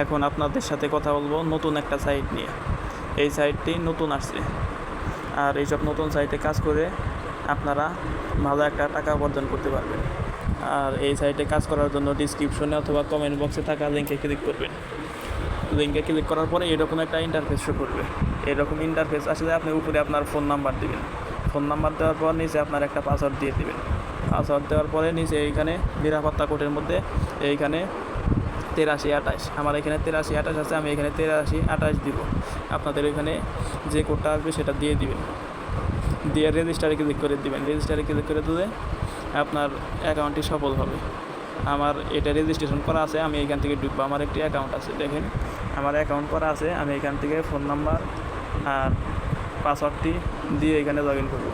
এখন আপনাদের সাথে কথা বলবো নতুন একটা সাইট নিয়ে। এই সাইটটি নতুন আসছে, আর এইসব নতুন সাইটে কাজ করে আপনারা ভালো একটা টাকা উপার্জন করতে পারবেন। আর এই সাইটে কাজ করার জন্য ডিসক্রিপশনে অথবা কমেন্ট বক্সে থাকা লিঙ্কে ক্লিক করবেন। লিঙ্কে ক্লিক করার পরে এরকম একটা ইন্টারফেস শো করবে। এরকম ইন্টারফেস আসলে আপনি উপরে আপনার ফোন নাম্বার দিবেন। ফোন নাম্বার দেওয়ার পর নিচে আপনার একটা পাসওয়ার্ড দিয়ে দেবেন। পাসওয়ার্ড দেওয়ার পরে নিচে এইখানে নিরাপত্তা কোডের মধ্যে এইখানে 8328, আমার এখানে 8328 আছে, আমি এখানে 8328 দিব। আপনাদের এখানে যে কোডটা আসবে সেটা দিয়ে দিবেন, দিয়ে রেজিস্টারে ক্লিক করে দিবেন। রেজিস্টারে ক্লিক করে দিলে আপনার অ্যাকাউন্টটি সফল হবে। আমার এটা রেজিস্ট্রেশন করা আছে, আমি এখান থেকে ঢুকবো। আমার একটি অ্যাকাউন্ট আছে, দেখেন আমার অ্যাকাউন্ট করা আছে। আমি এখান থেকে ফোন নাম্বার আর পাসওয়ার্ডটি দিয়ে এখানে লগ ইন করবো।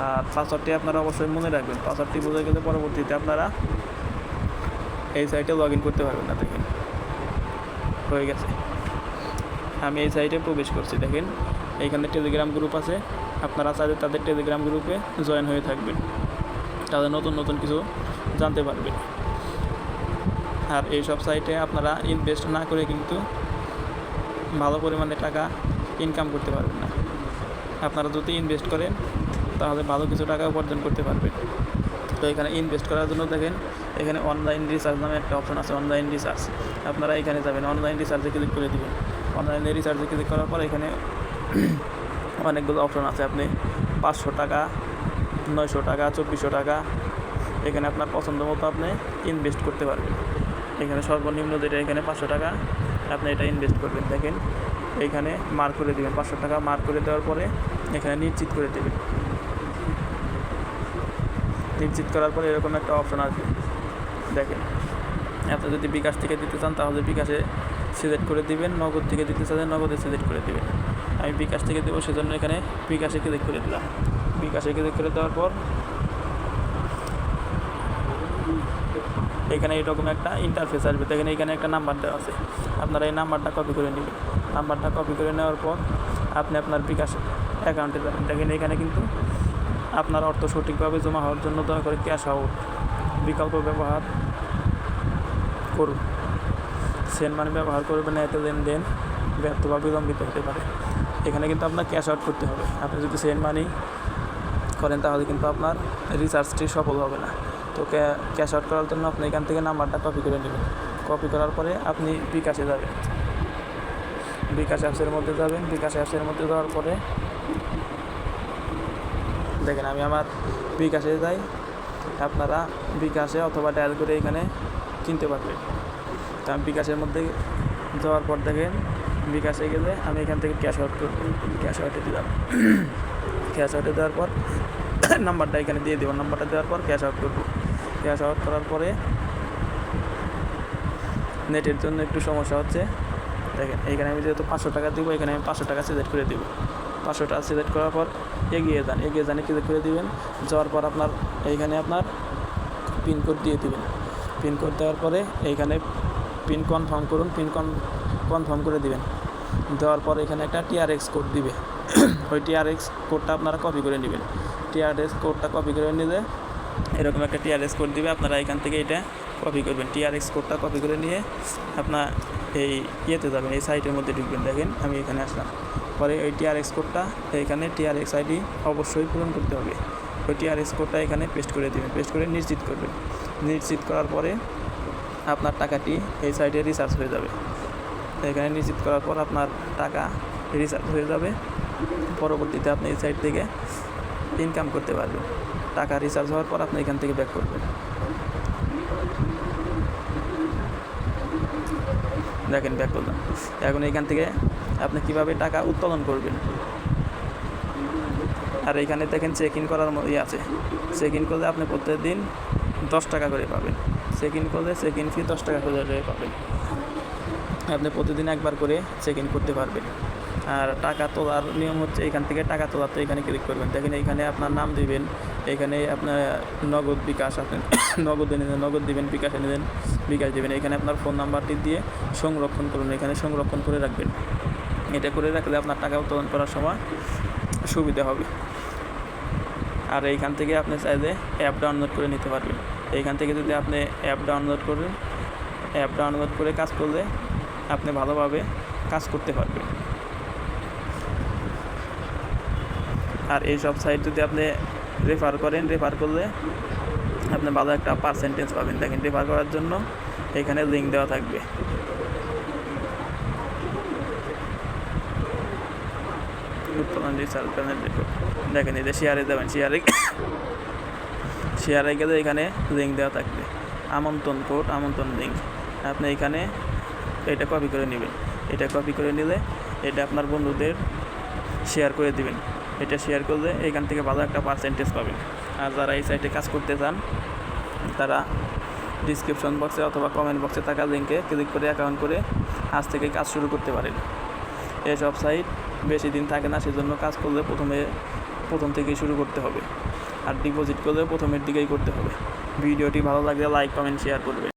আর পাসওয়ার্ডটি আপনারা অবশ্যই মনে রাখবেন। পাসওয়ার্ডটি বুঝে গেলে পরবর্তীতে আপনারা এই সাইটে লগ ইন করতে পারবেন না। দেখেন হয়ে গেছে, আমি এই সাইটে প্রবেশ করছি। দেখেন এইখানে টেলিগ্রাম গ্রুপ আছে, আপনারা চাইলে তাদের টেলিগ্রাম গ্রুপে জয়েন হয়ে থাকবেন, তাদের নতুন নতুন কিছু জানতে পারবেন। আর এইসব সাইটে আপনারা ইনভেস্ট না করে কিন্তু ভালো পরিমাণে টাকা ইনকাম করতে পারবেন না। আপনারা যদি ইনভেস্ট করেন তাহলে ভালো কিছু টাকা উপার্জন করতে পারবেন। তো এখানে ইনভেস্ট করার জন্য দেখেন এখানে অনলাইন রিসার্চ নামে একটা অপশন আছে, অনলাইন রিসার্চ। আপনারা এখানে যাবেন, অনলাইন রিসার্চে ক্লিক করে দেবেন। অনলাইনে রিসার্চে ক্লিক করার পর এখানে অনেকগুলো অপশন আছে। আপনি 500 টাকা, 900 টাকা, 2400 টাকা, এখানে আপনার পছন্দ মতো আপনি ইনভেস্ট করতে পারবেন। এখানে সর্বনিম্ন যেটা এখানে 500 টাকা আপনি এটা ইনভেস্ট করবেন। দেখেন এইখানে মার্ক করে দেবেন, 500 টাকা মার্ক করে দেওয়ার পরে এখানে নিশ্চিত করে দেবেন। নিশ্চিত করার পরে এরকম একটা অপশন আসবে। দেখেন আপনি যদি বিকাশ থেকে দিতে চান তাহলে বিকাশে সিলেক্ট করে দিবেন, নগদ থেকে দিতে চাইলে নগদে সিলেক্ট করে দিবেন। আমি বিকাশ থেকে দেবো, সেজন্য এখানে বিকাশে ক্লিক করে দিলাম। বিকাশে ক্লিক করে দেওয়ার পর এখানে এরকম একটা ইন্টারফেস আসবে। দেখেন এখানে একটা নাম্বার দেওয়া আছে, আপনারা এই নাম্বারটা কপি করে নেবেন। নাম্বারটা কপি করে নেওয়ার পর আপনি আপনার বিকাশ অ্যাকাউন্টে যাবেন। দেখেন এখানে কিন্তু আপনার অর্থ সঠিকভাবে জমা হওয়ার জন্য দয়া করে ক্যাশ আউট বিকল্প ব্যবহার করুন। সেন্ড মানি ব্যবহার করবেন না, এতে লেনদেন ব্যর্থ বা বিলম্বিত হতে পারে। এখানে কিন্তু আপনার ক্যাশ আউট করতে হবে। আপনি যদি সেন্ড মানি করেন তাহলে কিন্তু আপনার রিচার্জটি সফল হবে না। তো ক্যাশ আউট করার জন্য আপনি এখান থেকে নাম্বারটা কপি করে নেবেন। কপি করার পরে আপনি বিকাশে যাবেন, বিকাশ অ্যাপসের মধ্যে যাবেন। বিকাশ অ্যাপসের মধ্যে যাওয়ার পরে দেখেন আমি আমার বিকাশে যাই, আপনারা বিকাশে অথবা ডায়াল করে এখানে কিনতে পারবেন। তো আমি বিকাশের মধ্যে যাওয়ার পর দেখেন বিকাশে গেলে আমি এখান থেকে ক্যাশ আউট করব। ক্যাশ আউটে দিলাম, ক্যাশ আউটে দেওয়ার পর নাম্বারটা এখানে দিয়ে দেবো। নাম্বারটা দেওয়ার পর ক্যাশ আউট করব। ক্যাশ আউট করার পরে নেটের জন্য একটু সমস্যা হচ্ছে। দেখেন এইখানে আমি যেহেতু 500 টাকা দিব, এখানে আমি 500 টাকা সিলেক্ট করে দেবো। 500 টাকা সিলেক্ট করার পর এগিয়ে যান ক্লিক করে দিবেন। যাওয়ার পর আপনার এইখানে আপনার পিনকোড দিয়ে দিবেন। পিনকোড দেওয়ার পরে এইখানে পিন কনফার্ম করুন, কনফার্ম করে দিবেন। দেওয়ার পর এখানে একটা TRX কোড দিবে। ওই TRX কোডটা আপনারা কপি করে নেবেন। TRX কোডটা কপি করে নিলে এরকম একটা TRX কোড দিবে, আপনারা এখান থেকে এটা কপি করবেন। TRX কোডটা কপি করে নিয়ে আপনার এই ইয়েতে যাবেন, এই সাইটের মধ্যে ঢুকবেন। দেখেন আমি এখানে আসলাম, পরে ওই TRX কোডটা এইখানে TRX ID অবশ্যই পূরণ করতে হবে। ওই TRX কোডটা এখানে পেস্ট করে দেবেন, পেস্ট করে নিশ্চিত করবেন। নিশ্চিত করার পরে আপনার টাকাটি এই সাইটে রিচার্জ হয়ে যাবে। এখানে নিশ্চিত করার পর আপনার টাকা রিচার্জ হয়ে যাবে। পরবর্তীতে আপনি এই সাইট থেকে ইনকাম করতে পারবেন। টাকা রিচার্জ হওয়ার পর আপনি এখান থেকে ব্যাক করবেন। দেখেন ব্যাক করলাম। এখন এখান থেকে আপনি কিভাবে টাকা উত্তোলন করবেন। আর এখানে দেখেন চেক ইন করার আছে। চেক ইন করলে আপনি প্রত্যেকদিন 10 টাকা করে পাবেন। চেক ইন করলে চেক ইন ফি 10 টাকা করে পাবেন। আপনি প্রতিদিন একবার করে চেক ইন করতে পারবেন। আর টাকা তোলার নিয়ম হচ্ছে এখান থেকে টাকা তোলাতে এখানে ক্লিক করবেন। দেখেন এইখানে আপনার নাম দিবেন, এখানে আপনার নগদ বিকাশ, আপনি নগদে নিলেন নগদ দিবেন, বিকাশে নিলেন বিকাশ দিবেন। এখানে আপনার ফোন নাম্বারটি দিয়ে সংরক্ষণ করুন, এখানে সংরক্ষণ করে রাখবেন। এটা করে রাখলে আপনার টাকা উত্তোলন করার সময় সুবিধা হবে। আর এইখান থেকে আপনি চাইলে অ্যাপ ডাউনলোড করে নিতে পারবেন। এইখান থেকে যদি আপনি অ্যাপ ডাউনলোড করে কাজ করলে আপনি ভালোভাবে কাজ করতে পারবেন। আর এইসব সাইট যদি আপনি রেফার করলে আপনি ভালো একটা পার্সেন্টেজ পাবেন। দেখেন, রেফার করার জন্য এখানে লিঙ্ক দেওয়া থাকবে। দেখেন, এই যে শেয়ারে যাবেন, শেয়ারে গেলে এখানে লিঙ্ক দেওয়া থাকবে, আমন্ত্রণ কোড, আমন্ত্রণ লিঙ্ক। আপনি এখানে এটা কপি করে নেবেন। এটা কপি করে নিলে এটা আপনার বন্ধুদের শেয়ার করে দিবেন। এটা শেয়ার করলে এখান থেকে ভালো একটা পার্সেন্টেজ পাবেন। আর যারা এই সাইটে কাজ করতে চান তারা ডিসক্রিপশন বক্সে অথবা কমেন্ট বক্সে থাকা লিঙ্কে ক্লিক করে অ্যাকাউন্ট করে আজ থেকে কাজ শুরু করতে পারেন। এসব সাইট বেশি দিন থাকে না, সেজন্য কাজ করলে প্রথম থেকেই শুরু করতে হবে। আর ডিপোজিট করলে প্রথমের দিকেই করতে হবে। ভিডিওটি ভালো লাগলে লাইক, কমেন্ট, শেয়ার করবে।